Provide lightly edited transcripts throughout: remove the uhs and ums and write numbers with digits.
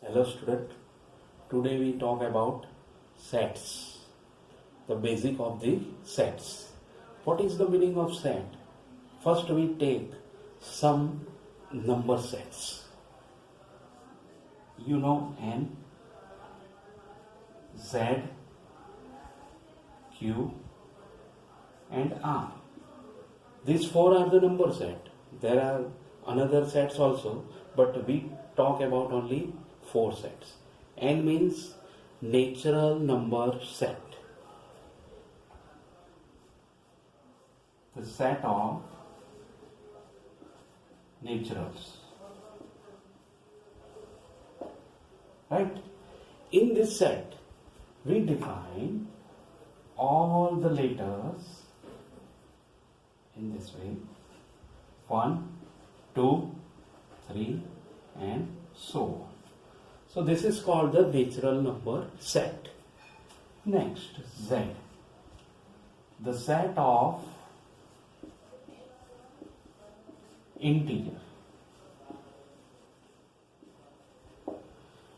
Hello student, today we talk about sets, the basic of the sets. What is the meaning of set? First we take some number sets. You know N, Z, Q and R. These four are the number set. There are another sets also, but we talk about only four sets. N means natural number set. The set of naturals. Right? In this set, we define all the letters in this way: 1, 2, 3 and so on. So this is called the natural number set. Next, Z. The set of integer.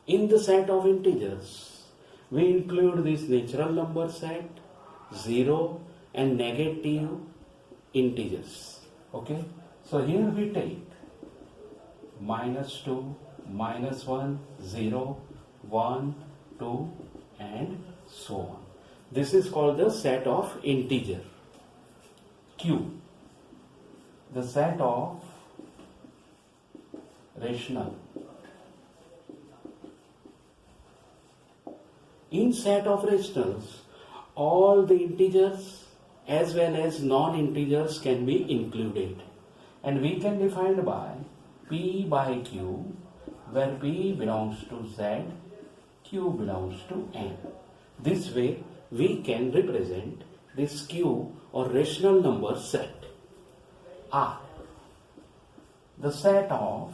In the set of integers, we include this natural number set, 0 and negative integers. Okay, so here we take -2, -1, 0, 1, 2 and so on. This is called the set of integer. Q. The set of rational. In set of rationals, all the integers as well as non-integers can be included, and we can define by P by Q, where P belongs to Z, Q belongs to N. This way we can represent this Q or rational number set. R. The set of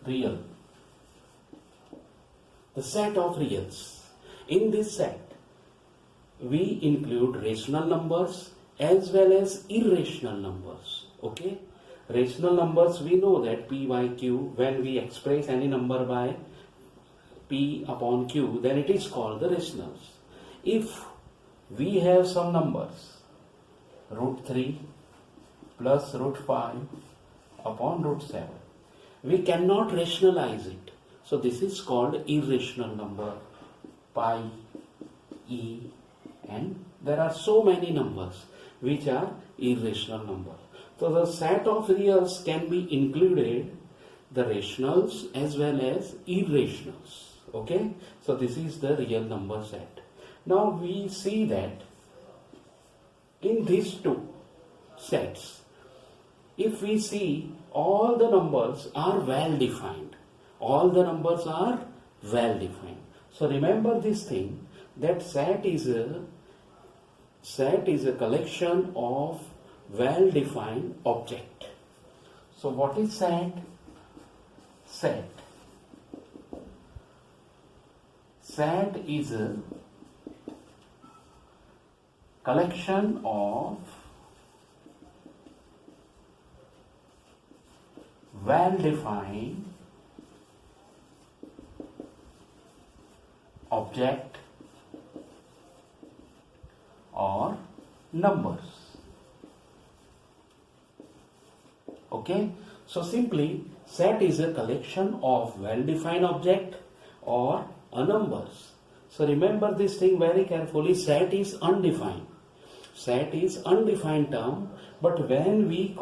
real. The set of reals. In this set, we include rational numbers as well as irrational numbers. Okay? Rational numbers, we know that P by Q, when we express any number by P upon Q, then it is called the rationals. If we have some numbers, √3 plus √5 upon √7, we cannot rationalize it. So this is called irrational number, pi, e, and there are so many numbers which are irrational numbers. So the set of reals can be included, the rationals as well as irrationals. Okay, so this is the real number set. Now we see that in these two sets, if we see all the numbers are well defined. All the numbers are well defined. So remember this thing, that set is a collection of well-defined object. So what is set? Set is a collection of well-defined object or numbers. Okay, so simply set is a collection of well-defined object or a numbers. So remember this thing very carefully. Set is undefined. Set is undefined term, but when we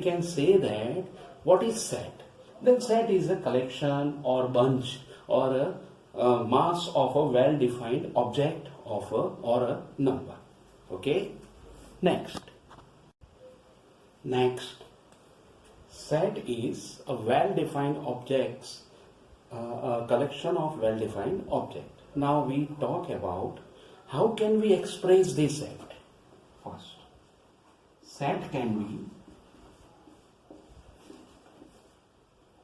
can say that what is set, then set is a collection or bunch or a mass of a well-defined object of or a number. Okay. Next, set is a well-defined objects, a collection of well-defined object. Now we talk about how can we express this set. First, set can be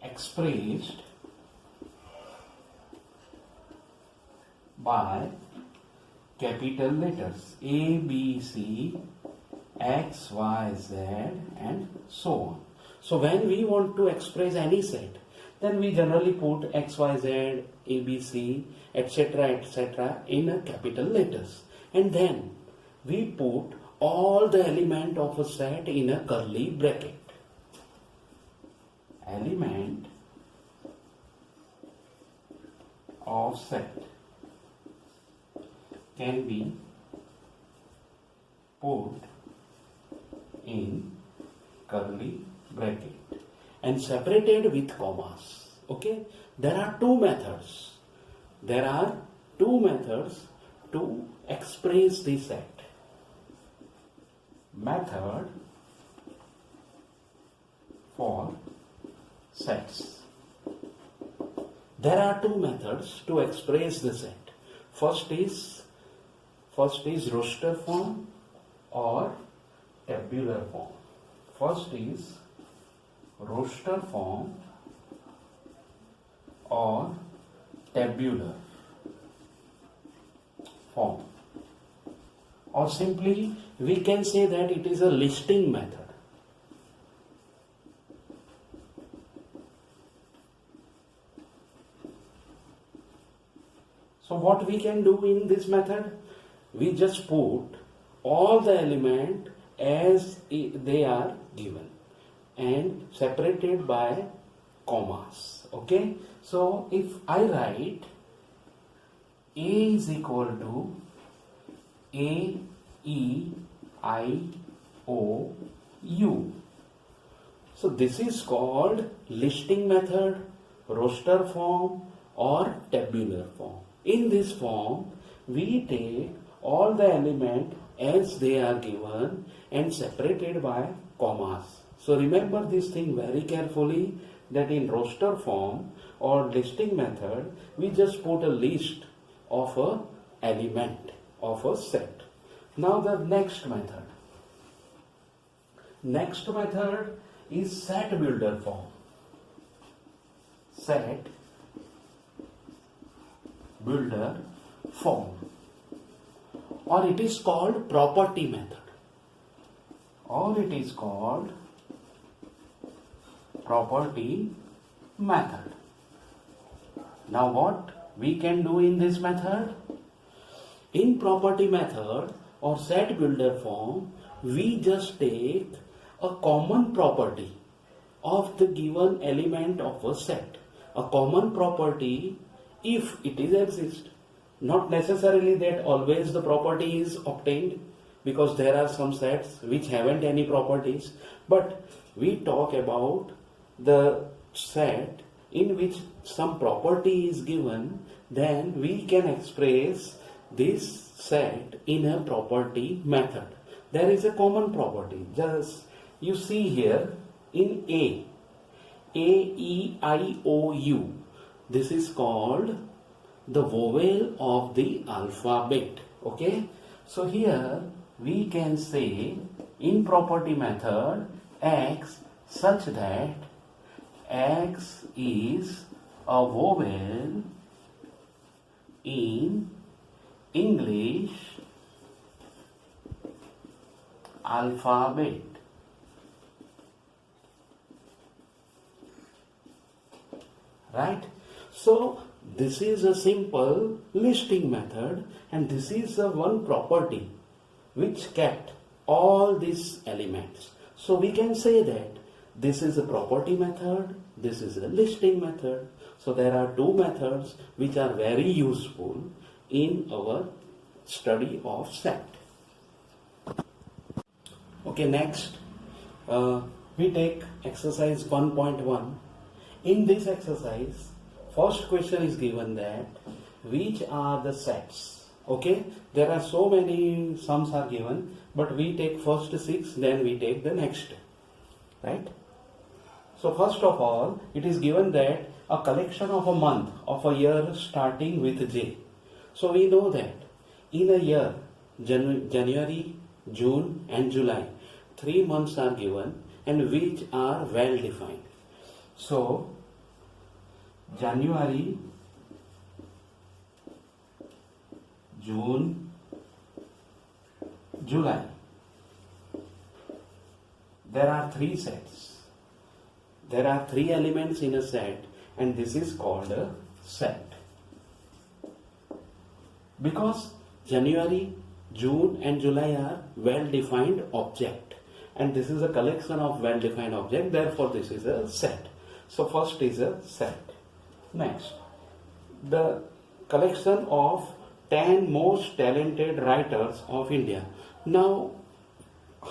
expressed by capital letters A, B, C, X, Y, Z and so on. So when we want to express any set, then we generally put XYZ, ABC, etc. in a capital letters. And then we put all the element of a set in a curly bracket. Element of set can be put in curly bracket and separated with commas. Okay, there are two methods. There are two methods to express the set. Method for sets. There are two methods to express the set. First is roster form or tabular form. First is roster form or tabular form, or simply we can say that it is a listing method. So what we can do in this method? We just put all the element as they are given and separated by commas. Okay, so if I write A is equal to A E I O U, so this is called listing method, roster form or tabular form. In this form we take all the element as they are given and separated by commas. So remember this thing very carefully, that in roster form or listing method we just put a list of a element of a set. Now the next method is set builder form. Set builder form, or it is called property method, or it is called property method. Now what we can do in this method? In property method or set builder form, we just take a common property of the given element of a set. A common property, if it is exist, not necessarily that always the property is obtained, because there are some sets which haven't any properties, but we talk about the set in which some property is given, then we can express this set in a property method. There is a common property. Just you see here in A, E I O U, this is called the vowel of the alphabet. Okay, so here we can say in property method X such that X is a vowel in English alphabet. Right? So this is a simple listing method, and this is a one property which kept all these elements. So we can say that this is a property method, this is a listing method. So there are two methods which are very useful in our study of set. Okay, next we take exercise 1.1. In this exercise, first question is given that which are the sets. Okay, there are so many sums are given, but we take first 6, then we take the next, right? So first of all, it is given that a collection of a month of a year starting with J. So we know that in a year, January, June and July, 3 months are given and which are well defined. So January, June, July. There are 3 sets. There are 3 elements in a set, and this is called a set. Because January, June and July are well-defined object, and this is a collection of well-defined object, therefore this is a set. So first is a set. Next, the collection of 10 most talented writers of India. Now,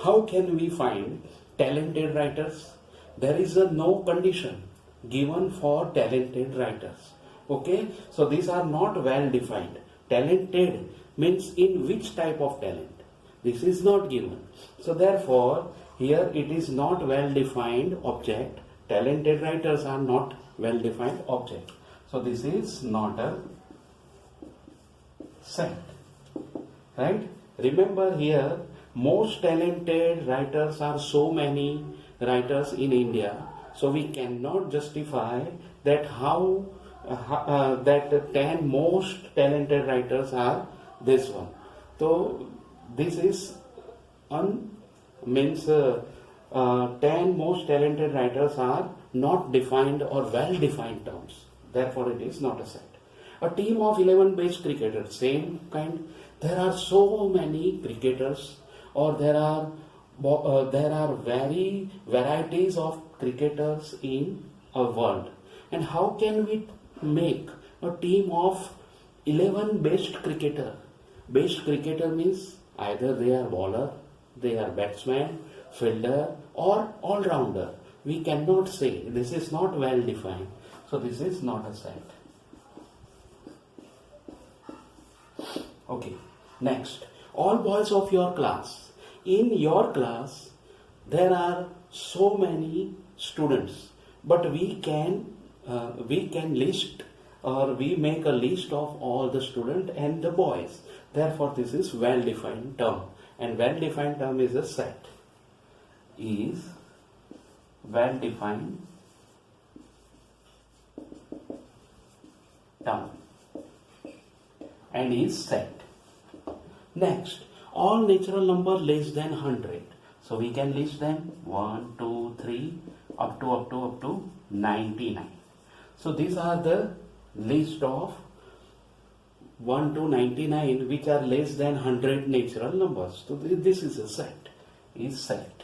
how can we find talented writers? There is a no condition given for talented writers. Okay, so these are not well defined. Talented means in which type of talent. This is not given. So therefore, here it is not well defined object. Talented writers are not well defined object. So this is not a set. Right? Remember here, most talented writers are so many writers in India. So we cannot justify that how that 10 most talented writers are this one. So this is 10 most talented writers are not defined or well defined terms. Therefore it is not a set. A team of 11 best cricketers, same kind. There are so many cricketers, or there are very varieties of cricketers in a world. And how can we make a team of 11 best cricketer? Best cricketer means either they are bowler, they are batsman, fielder or all-rounder. We cannot say. This is not well defined. So this is not a set. Okay. Next, all boys of your class. In your class, there are so many students, but we can list, or we make a list of all the students and the boys. Therefore, this is well-defined term, and well-defined term is a set. Is well-defined term and is set. Next, all natural number less than 100. So we can list them 1, 2, 3 up to 99. So these are the list of 1 to 99 which are less than 100 natural numbers. So this is a set. Is set.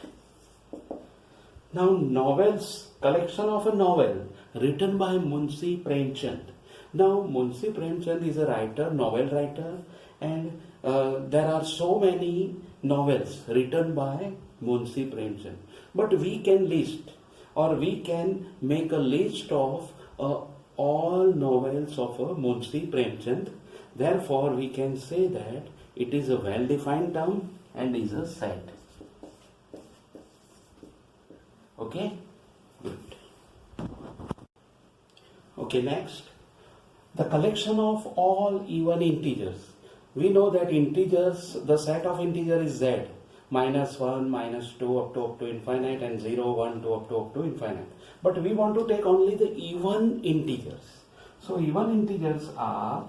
Now novels, collection of a novel written by Munshi Premchand. Now Munshi Premchand is a writer, novel writer, and there are so many novels written by Munshi Premchand. But we can list, or we can make a list of all novels of Munshi Premchand. Therefore, we can say that it is a well-defined term and is a set. Okay? Good. Okay, next. The collection of all even integers. We know that integers, the set of integer is z, -1, -2 up to infinite, and 0, 1, 2 up to infinite. But we want to take only the even integers. So even integers are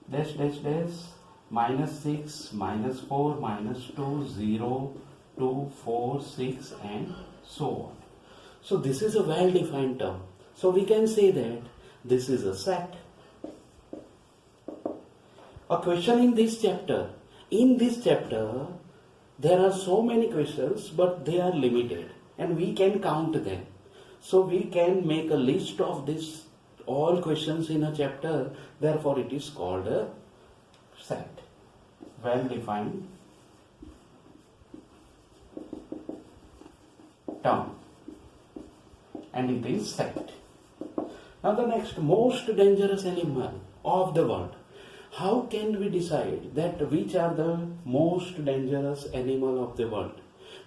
dash dash dash -6, -4, -2, 0, 2, 4, 6 and so on. So this is a well-defined term. So we can say that this is a set. A question in this chapter. In this chapter, there are so many questions, but they are limited and we can count them. So we can make a list of this all questions in a chapter. Therefore, it is called a set. Well-defined term. And it is set. Now the next, most dangerous animal of the world. How can we decide that which are the most dangerous animal of the world?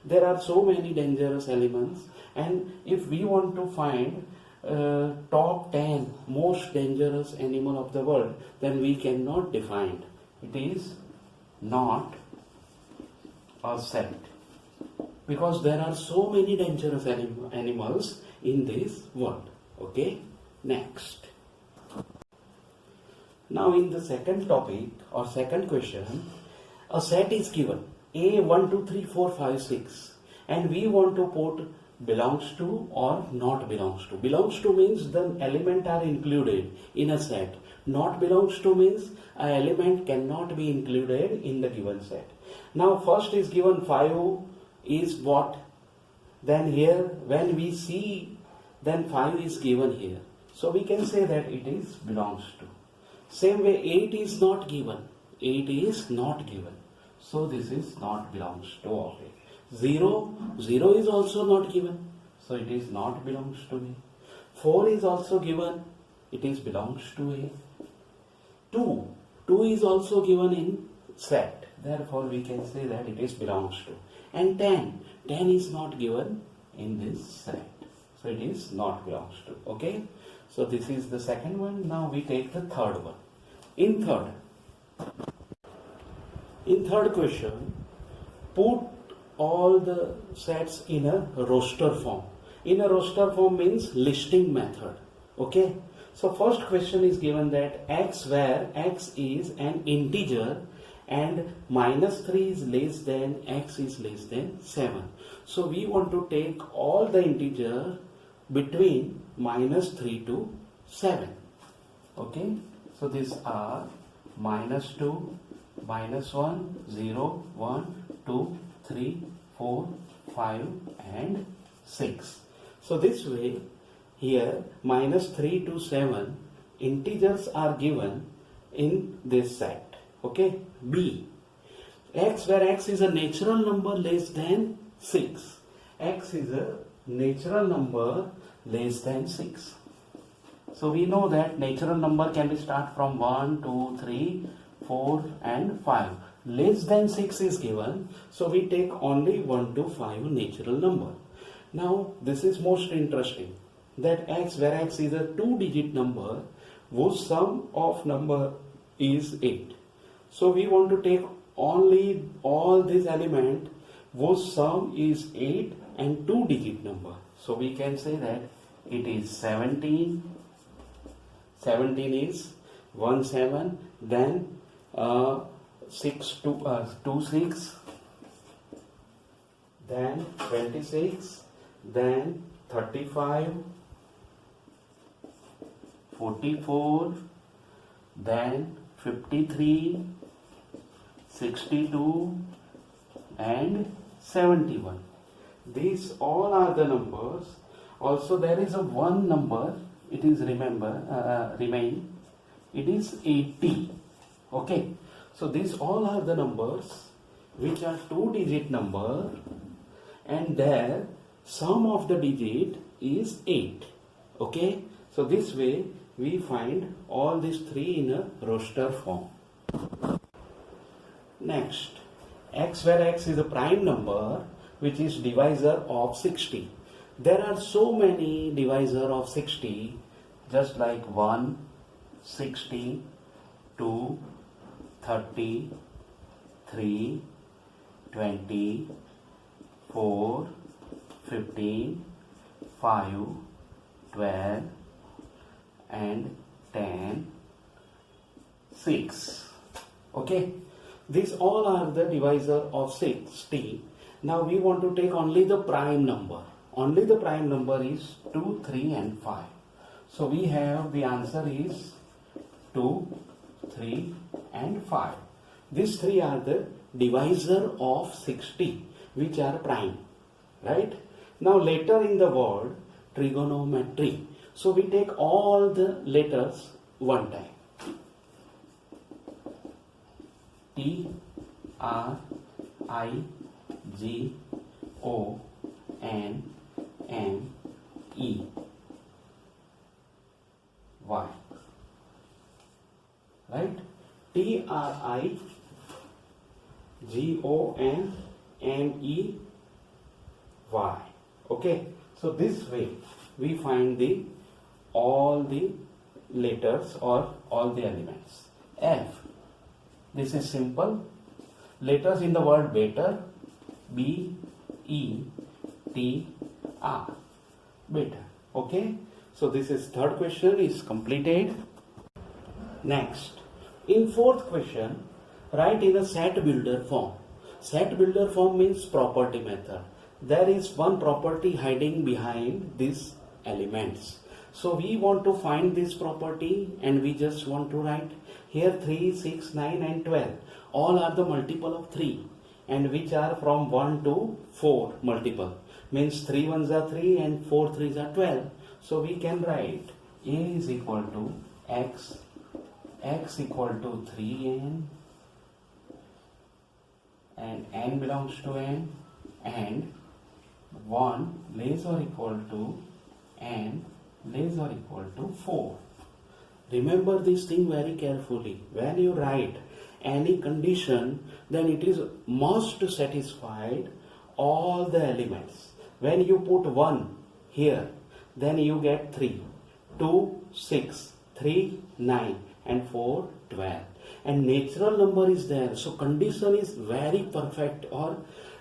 There are so many dangerous elements, and if we want to find top 10 most dangerous animal of the world, then we cannot define. It is not a set, because there are so many dangerous animals in this world. Okay, next. Now in the second topic or second question, a set is given A 1, 2, 3, 4, 5, 6, and we want to put belongs to or not belongs to. Belongs to means the element are included in a set. Not belongs to means an element cannot be included in the given set. Now first is given 5 is what? Then here when we see, then 5 is given here. So we can say that it is belongs to. Same way 8 is not given. 8 is not given. So this is not belongs to of it. 0 is also not given. So it is not belongs to A. 4 is also given. It is belongs to A. 2 is also given in set. Therefore we can say that it is belongs to. And 10 is not given in this set. So it is not belongs to. Okay. So this is the second one. Now we take the third one. In third question, put all the sets in a roster form. In a roster form means listing method. Okay. So first question is given that x, where x is an integer and -3 is less than x is less than 7. So we want to take all the integer between -3 to 7. Okay. So these are -2, -1, 0, 1, 2, 3, 4, 5 and 6. So this way here -3 to 7 integers are given in this set. Okay. B, x, where x is a natural number less than 6. X is a natural number less than 6. So we know that natural number can be start from 1, 2, 3, 4 and 5. Less than 6 is given. So we take only 1 to 5 natural number. Now this is most interesting, that x, where x is a 2-digit number whose sum of number is 8. So we want to take only all these element whose sum is 8 and 2-digit number. So we can say that it is 17. 17 is 1 7, then 6 2 6, then 26, then 35, 44, then 53, 62 and 71. These all are the numbers. Also there is a one number, it is remain, it is 80. Okay. So these all are the numbers which are 2-digit number and their sum of the digit is 8. Okay. So this way we find all these three in a roster form. Next, x, where x is a prime number which is divisor of 60. There are so many divisor of 60, just like 1, 60, 2, 30, 3, 20, 4, 15, 5, 12 and 10, 6. Okay. These all are the divisor of 60. Now we want to take only the prime number. Only the prime number is 2, 3 and 5. So we have the answer is 2, 3 and 5. These three are the divisor of 60 which are prime. Right? Now later in the word trigonometry. So we take all the letters one time. T, R, I, G, O, N, M, E, Y. Right? T, R, I, G, O, N, M, E, Y. Okay. So this way we find all the letters or all the elements. F. This is simple. Letters in the word better. B, E, T, R. Better. Okay. So this is third question is completed. Next, in fourth question, write in a set builder form. Set builder form means property method. there is one property hiding behind these elements. So we want to find this property and we just want to write here 3, 6, 9 and 12. All are the multiple of 3 and which are from 1 to 4 multiple. Means 3 ones are 3 and 4 threes are 12. So we can write A is equal to X, X equal to 3n and n belongs to n, and 1 less or equal to n less or equal to 4. Remember this thing very carefully. When you write any condition, then it is must satisfied all the elements. When you put 1 here, then you get 3, 2, 6, 3, 9 and 4, 12. And natural number is there. So condition is very perfect, or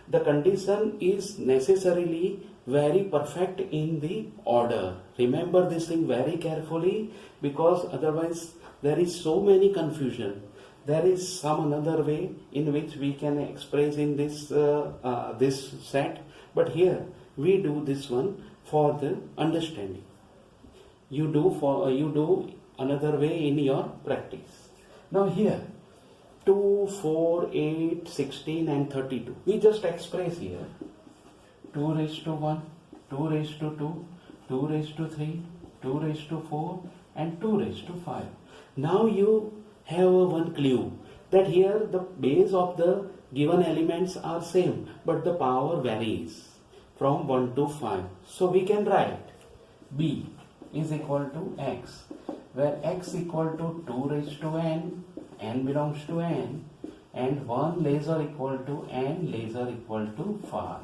the condition is necessarily very perfect in the order. Remember this thing very carefully, because otherwise there is so many confusion. There is some another way in which we can express in this this set, but here we do this one for the understanding. You do another way in your practice. Now here 2, 4, 8, 16 and 32. We just express here 2 raised to 1, 2 raised to 2, 2 raised to 3, 2 raised to 4 and 2 raised to 5. Now you have one clue that here the base of the given elements are same, but the power varies from 1 to 5. So we can write B is equal to X, where X equal to 2 raised to n, n belongs to n, and 1 less or equal to n less or equal to 5.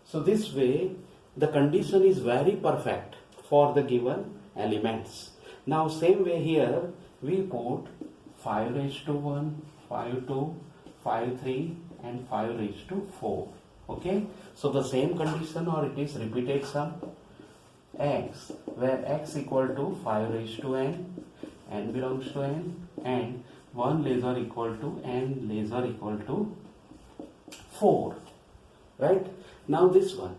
So this way the condition is very perfect for the given elements. Now same way here we put 5 raised to 1, 5 2, 5 3 and 5 raised to 4. Okay, so the same condition, or it is repeated sum, X, where X equal to 5 raised to n, n belongs to n, and 1 less or equal to n less or equal to 4. Right? Now this one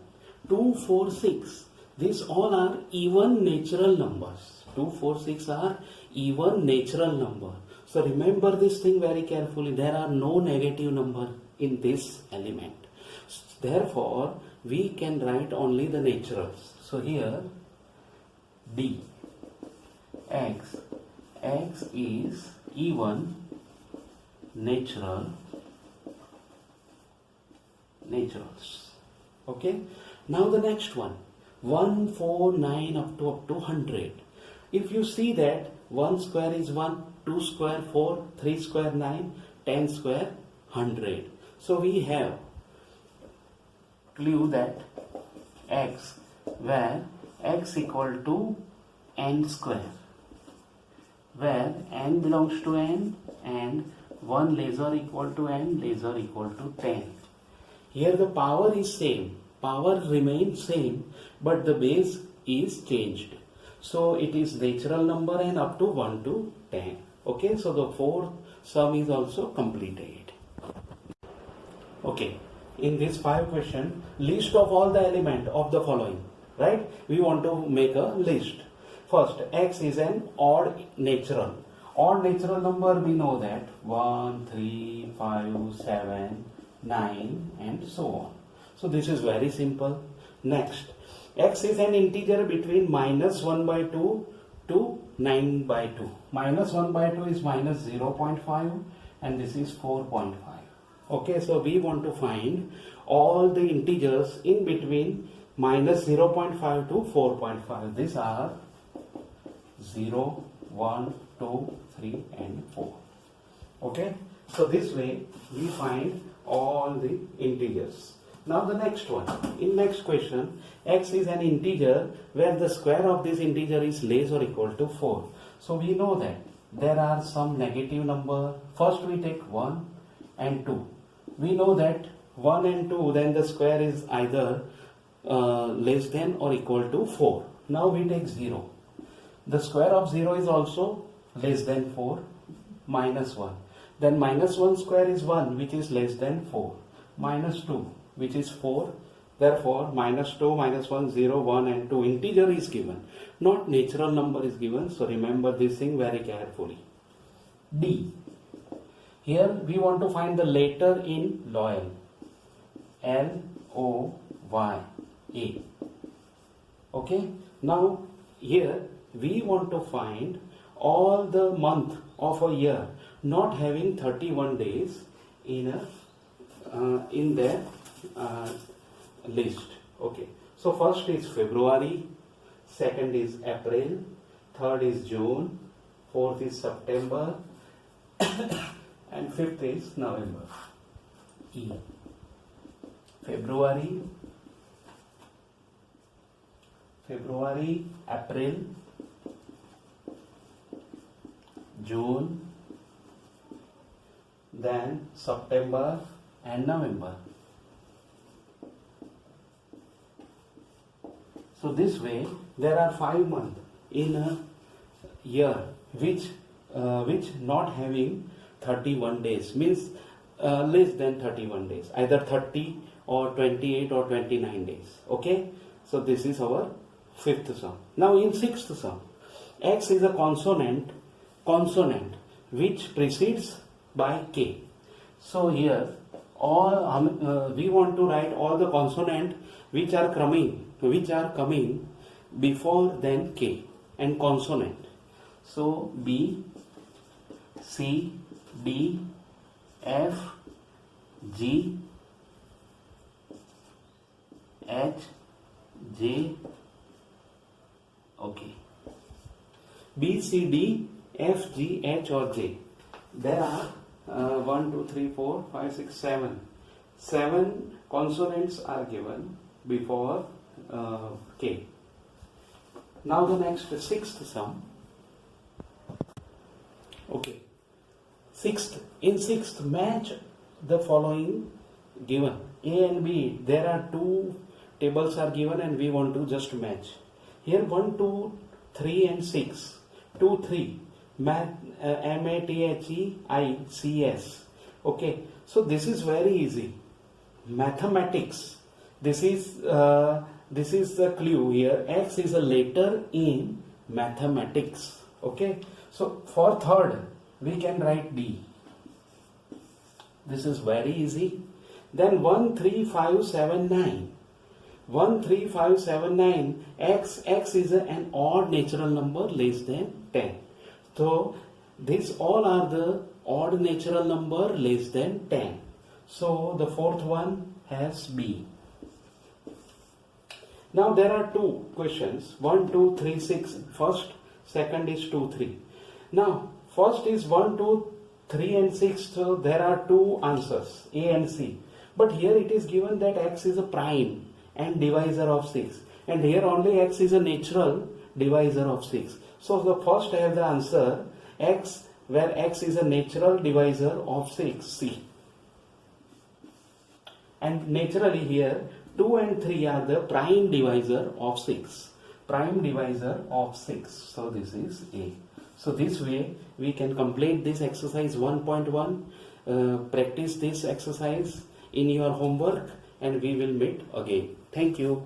2, 4, 6, these all are even natural numbers. 2, 4, 6 are even natural number. So remember this thing very carefully. There are no negative number in this element. Therefore we can write only the naturals. So here D, X, X is even naturals. Okay. Now the next one 1, 4, 9 up to 100. If you see that 1 square is 1, 2 square 4, 3 square 9, 10 square 100. So we have clue that X, where X equal to n square, where n belongs to n and 1 less or equal to n less or equal to 10. Here the power is same, power remains same, but the base is changed. So it is natural number and up to 1 to 10. Okay, so the fourth sum is also completed. Okay, in this 5 question, list of all the element of the following. Right? We want to make a list. First, X is an odd natural. Odd natural number, we know that 1, 3, 5, 7, 9 and so on. So this is very simple. Next, X is an integer between minus 1 by 2 to 9 by 2. Minus 1 by 2 is minus 0.5 and this is 4.5. Okay, so we want to find all the integers in between minus 0.5 to 4.5. These are 0, 1, 2, 3 and 4. Okay, so this way we find all the integers. Now the next one, in next question, X is an integer where the square of this integer is less or equal to 4. So we know that there are some negative number. First we take 1 and 2. We know that 1 and 2, then the square is either less than or equal to 4. Now we take 0. The square of 0 is also less than 4, minus 1. Then minus 1 square is 1, which is less than 4. Minus 2, which is 4. Therefore, minus 2, minus 1, 0, 1 and 2 integer is given. Not natural number is given. So remember this thing very carefully. D. Here we want to find the letter in loyal. L-O-Y-A. Okay. Now here we want to find all the month of a year not having 31 days in their list. Okay. So first is February, second is April, third is June, fourth is September, and fifth is November. E. February, April, June, then September and November. So this way there are 5 months in a year which not having 31 days, means less than 31 days, either 30 or 28 or 29 days. Okay, so this is our fifth sum. Now in sixth sum, X is a consonant which precedes by K. So here all we want to write all the consonant which are coming before then K and consonant. So B, C, D, F, G, H, J. Okay. B, C, D, F, G, H or J. There are 1, 2, 3, 4, 5, 6, 7. 7 consonants are given before K. Now the next sixth sum. Okay. In sixth, match the following given. A and B, there are 2 tables are given and we want to just match. Here 1, 2, 3 and 6. 2, 3. M-A-T-H-E-I-C-S. Okay. So this is very easy. Mathematics. This is the clue here. X is a letter in mathematics. Okay. So for third, we can write D. This is very easy. Then 1, 3, 5, 7, 9. 1, 3, 5, 7, 9. X is an odd natural number less than 10. So these all are the odd natural number less than 10. So the fourth one has B. Now there are 2 questions. 1, 2, 3, 6. First, second is 2, 3. Now first is 1, 2, 3 and 6. So there are 2 answers, A and C. But here it is given that X is a prime and divisor of 6. And here only X is a natural divisor of 6. So the first I have the answer X, where X is a natural divisor of 6, C. And naturally here 2 and 3 are the prime divisor of 6. Prime divisor of 6. So this is A. So this way we can complete this exercise 1.1. Practice this exercise in your homework and we will meet again. Thank you.